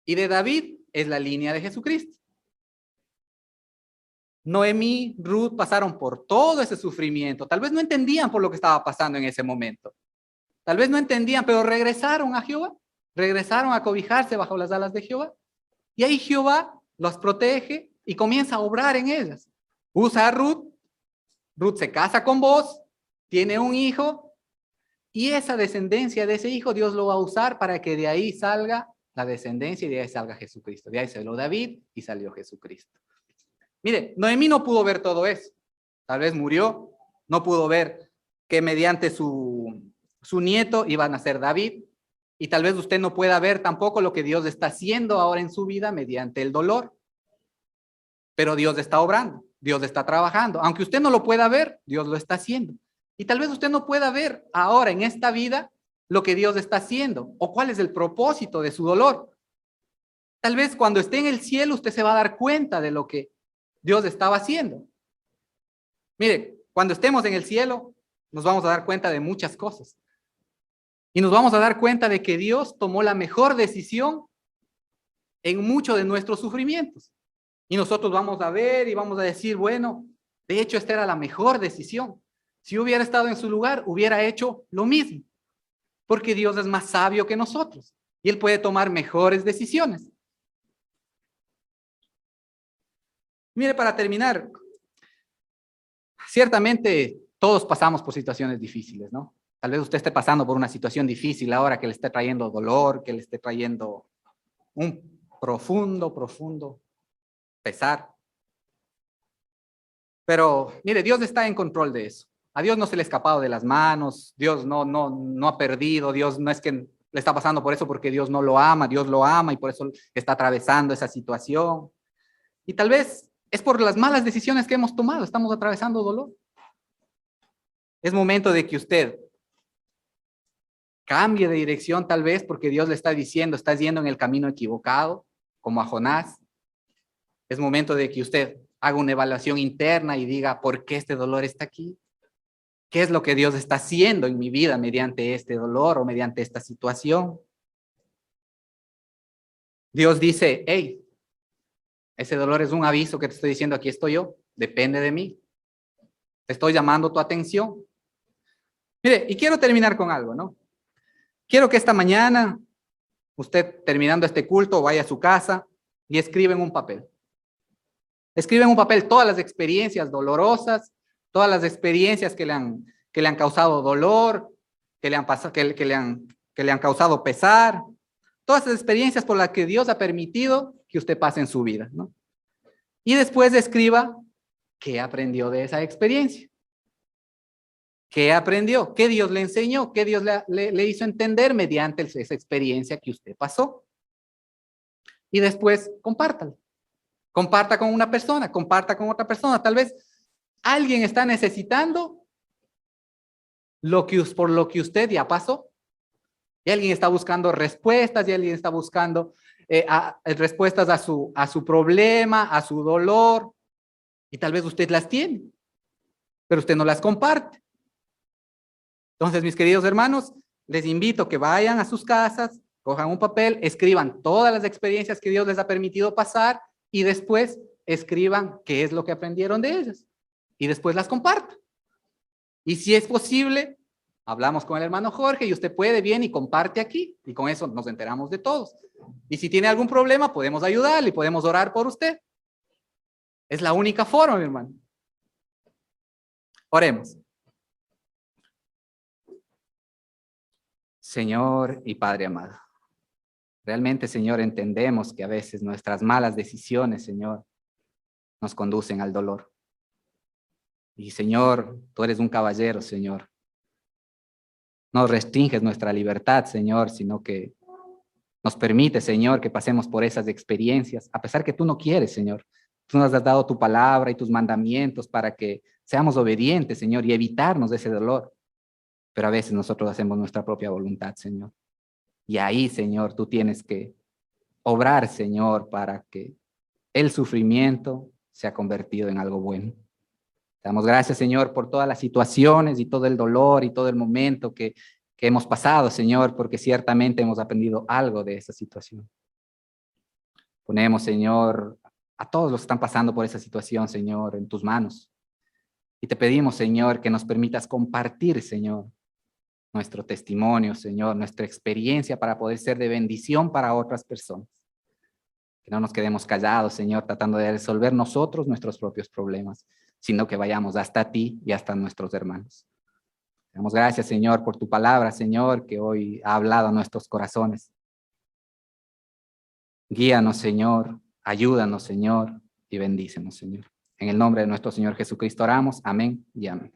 y de David es la línea de Jesucristo. Noemí, Ruth pasaron por todo ese sufrimiento. Tal vez no entendían por lo que estaba pasando en ese momento. Tal vez no entendían, pero regresaron a Jehová. Regresaron a cobijarse bajo las alas de Jehová. Y ahí Jehová los protege y comienza a obrar en ellas. Usa a Ruth. Ruth se casa con Boaz, tiene un hijo, y esa descendencia de ese hijo Dios lo va a usar para que de ahí salga la descendencia y de ahí salga Jesucristo. De ahí salió David y salió Jesucristo. Mire, Noemí no pudo ver todo eso. Tal vez murió, no pudo ver que mediante su nieto iba a nacer David, y tal vez usted no pueda ver tampoco lo que Dios está haciendo ahora en su vida mediante el dolor. Pero Dios está obrando, Dios está trabajando. Aunque usted no lo pueda ver, Dios lo está haciendo. Y tal vez usted no pueda ver ahora en esta vida lo que Dios está haciendo o cuál es el propósito de su dolor. Tal vez cuando esté en el cielo usted se va a dar cuenta de lo que Dios estaba haciendo. Mire, cuando estemos en el cielo nos vamos a dar cuenta de muchas cosas. Y nos vamos a dar cuenta de que Dios tomó la mejor decisión en muchos de nuestros sufrimientos. Y nosotros vamos a ver y vamos a decir, bueno, de hecho esta era la mejor decisión. Si hubiera estado en su lugar, hubiera hecho lo mismo. Porque Dios es más sabio que nosotros y Él puede tomar mejores decisiones. Mire, para terminar, ciertamente todos pasamos por situaciones difíciles, ¿no? Tal vez usted esté pasando por una situación difícil ahora que le esté trayendo dolor, que le esté trayendo un profundo pesar. Pero mire, Dios está en control de eso. A Dios no se le ha escapado de las manos, Dios no ha perdido, Dios no es que le está pasando por eso porque Dios no lo ama, Dios lo ama y por eso está atravesando esa situación. Y tal vez es por las malas decisiones que hemos tomado, estamos atravesando dolor. Es momento de que usted cambie de dirección tal vez porque Dios le está diciendo, estás yendo en el camino equivocado, como a Jonás. Es momento de que usted haga una evaluación interna y diga, ¿por qué este dolor está aquí? ¿Qué es lo que Dios está haciendo en mi vida mediante este dolor o mediante esta situación? Dios dice, hey, ese dolor es un aviso que te estoy diciendo, aquí estoy yo, depende de mí. Te estoy llamando tu atención. Mire, y quiero terminar con algo, ¿no? Quiero que esta mañana, usted terminando este culto, vaya a su casa y escriba en un papel. Escribe en un papel todas las experiencias dolorosas, todas las experiencias que le han causado dolor, que le han causado pesar, todas esas experiencias por las que Dios ha permitido que usted pase en su vida, ¿no? Y después escriba qué aprendió de esa experiencia. ¿Qué aprendió? ¿Qué Dios le enseñó? ¿Qué Dios le hizo entender mediante esa experiencia que usted pasó? Y después compártala. Comparta con una persona, comparta con otra persona. Tal vez alguien está necesitando por lo que usted ya pasó. Y alguien está buscando respuestas, y alguien está buscando respuestas a su problema, a su dolor. Y tal vez usted las tiene, pero usted no las comparte. Entonces, mis queridos hermanos, les invito a que vayan a sus casas, cojan un papel, escriban todas las experiencias que Dios les ha permitido pasar y después escriban qué es lo que aprendieron de ellas y después las compartan. Y si es posible, hablamos con el hermano Jorge y usted puede, bien, y comparte aquí y con eso nos enteramos de todos. Y si tiene algún problema, podemos ayudarle y podemos orar por usted. Es la única forma, mi hermano. Oremos. Señor y Padre amado, realmente, Señor, entendemos que a veces nuestras malas decisiones, Señor, nos conducen al dolor. Y, Señor, tú eres un caballero, Señor. No restringes nuestra libertad, Señor, sino que nos permite, Señor, que pasemos por esas experiencias, a pesar que tú no quieres, Señor. Tú nos has dado tu palabra y tus mandamientos para que seamos obedientes, Señor, y evitarnos de ese dolor. Pero a veces nosotros hacemos nuestra propia voluntad, Señor. Y ahí, Señor, tú tienes que obrar, Señor, para que el sufrimiento sea convertido en algo bueno. Te damos gracias, Señor, por todas las situaciones y todo el dolor y todo el momento que hemos pasado, Señor, porque ciertamente hemos aprendido algo de esa situación. Ponemos, Señor, a todos los que están pasando por esa situación, Señor, en tus manos. Y te pedimos, Señor, que nos permitas compartir, Señor, nuestro testimonio, Señor, nuestra experiencia para poder ser de bendición para otras personas. Que no nos quedemos callados, Señor, tratando de resolver nosotros nuestros propios problemas, sino que vayamos hasta ti y hasta nuestros hermanos. Te damos gracias, Señor, por tu palabra, Señor, que hoy ha hablado a nuestros corazones. Guíanos, Señor, ayúdanos, Señor, y bendícenos, Señor. En el nombre de nuestro Señor Jesucristo oramos. Amén y amén.